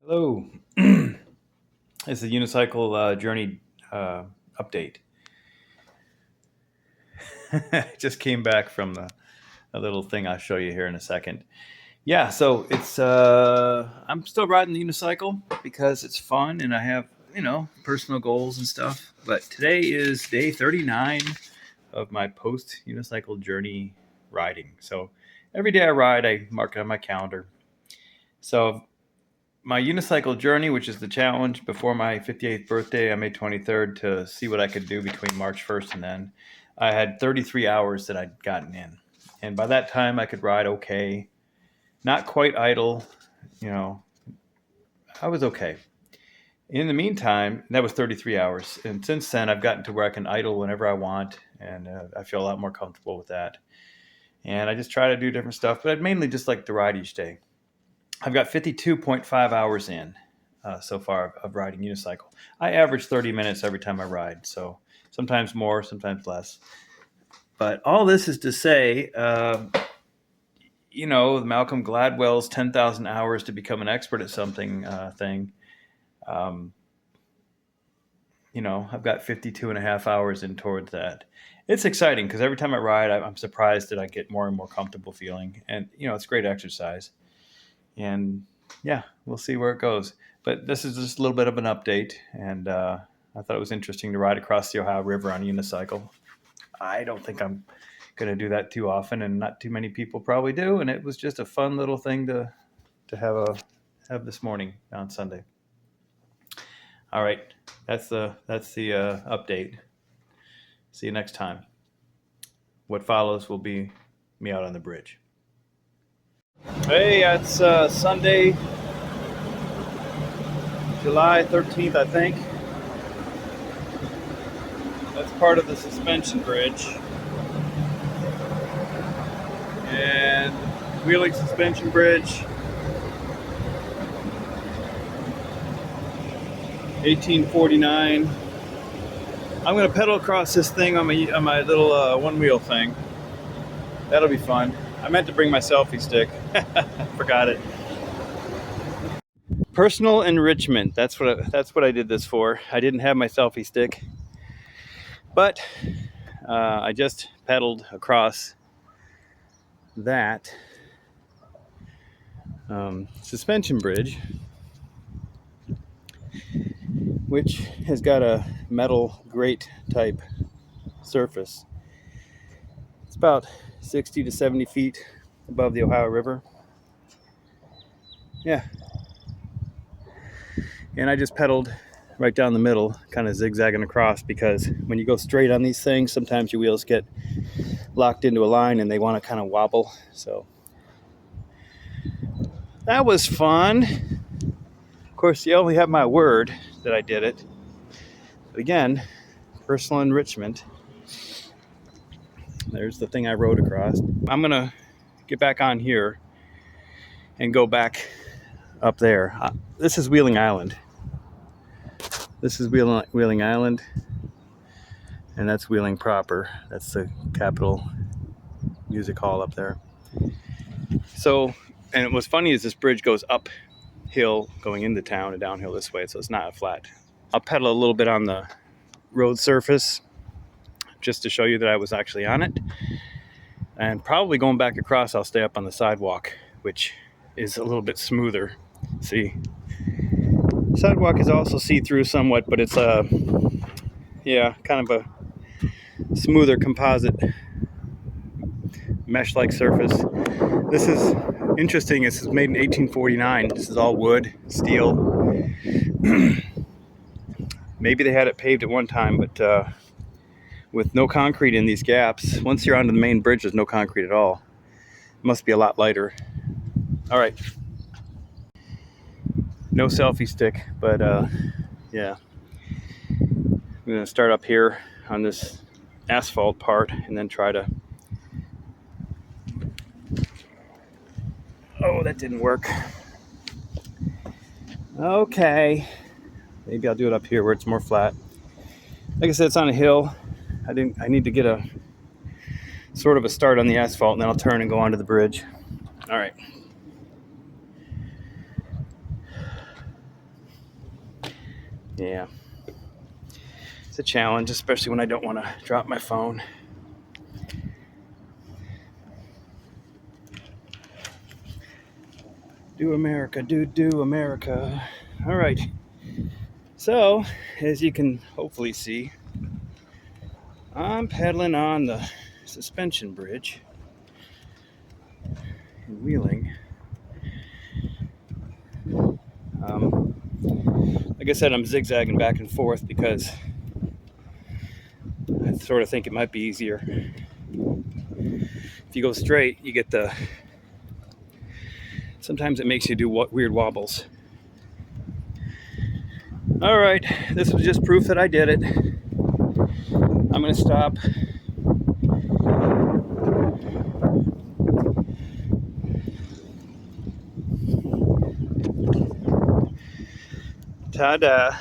Hello. It's a unicycle journey update. Just came back from a little thing I'll show you here in a second. Yeah, so it's I'm still riding the unicycle because it's fun and I have personal goals and stuff. But today is day 39 of my post unicycle journey riding. So every day I ride, I mark it on my calendar. So my unicycle journey, which is the challenge before my 58th birthday on May 23rd to see what I could do between March 1st and then, I had 33 hours that I'd gotten in. And by that time, I could ride okay, not quite idle, you know, I was okay. In the meantime, that was 33 hours. And since then, I've gotten to where I can idle whenever I want. And I feel a lot more comfortable with that. And I just try to do different stuff, but I'd mainly just like to ride each day. I've got 52.5 hours in so far of riding unicycle. I average 30 minutes every time I ride, so sometimes more, sometimes less. But all this is to say, Malcolm Gladwell's 10,000 hours to become an expert at something thing. I've got 52 and a half hours in towards that. It's exciting because every time I ride, I'm surprised that I get more and more comfortable feeling. And, it's great exercise. And yeah, we'll see where it goes. But this is just a little bit of an update. And I thought it was interesting to ride across the Ohio River on a unicycle. I don't think I'm going to do that too often, and not too many people probably do. And it was just a fun little thing to have this morning on Sunday. All right, that's the update. See you next time. What follows will be me out on the bridge. Hey, it's Sunday, July 13th, I think. That's part of the suspension bridge. And wheeling suspension bridge, 1849. I'm going to pedal across this thing on my little one-wheel thing. That'll be fun. I meant to bring my selfie stick. Forgot it. Personal enrichment. That's what I did this for. I didn't have my selfie stick, but I just pedaled across that suspension bridge, which has got a metal grate type surface. It's about 60 to 70 feet above the Ohio River. Yeah. And I just pedaled right down the middle, kind of zigzagging across, because when you go straight on these things, sometimes your wheels get locked into a line and they want to kind of wobble. So that was fun. Of course, you only have my word that I did it. But again, personal enrichment. There's the thing I rode across. I'm going to get back on here and go back up there. This is Wheeling Island. This is Wheeling Island. And that's Wheeling proper. That's the Capitol Music Hall up there. So, and what's funny is this bridge goes uphill going into town and downhill this way, so it's not a flat. I'll pedal a little bit on the road surface just to show you that I was actually on it. And probably going back across, I'll stay up on the sidewalk, which is a little bit smoother. See, sidewalk is also see-through somewhat, but it's kind of a smoother composite mesh-like surface. This is interesting. This is made in 1849. This is all wood, steel. Maybe they had it paved at one time, but with no concrete in these gaps, once you're onto the main bridge, there's no concrete at all. It must be a lot lighter. All right. No selfie stick, but yeah. I'm going to start up here on this asphalt part and then try to... Oh, that didn't work. Okay. Maybe I'll do it up here where it's more flat. Like I said, it's on a hill. I need to get a sort of a start on the asphalt, and then I'll turn and go onto the bridge. All right. Yeah, it's a challenge, especially when I don't want to drop my phone. Do America, do America. All right. So, as you can hopefully see, I'm pedaling on the suspension bridge and wheeling. Like I said, I'm zigzagging back and forth because I sort of think it might be easier. If you go straight, you get the. Sometimes it makes you do weird wobbles. All right, this was just proof that I did it. I'm going to stop. Ta-da.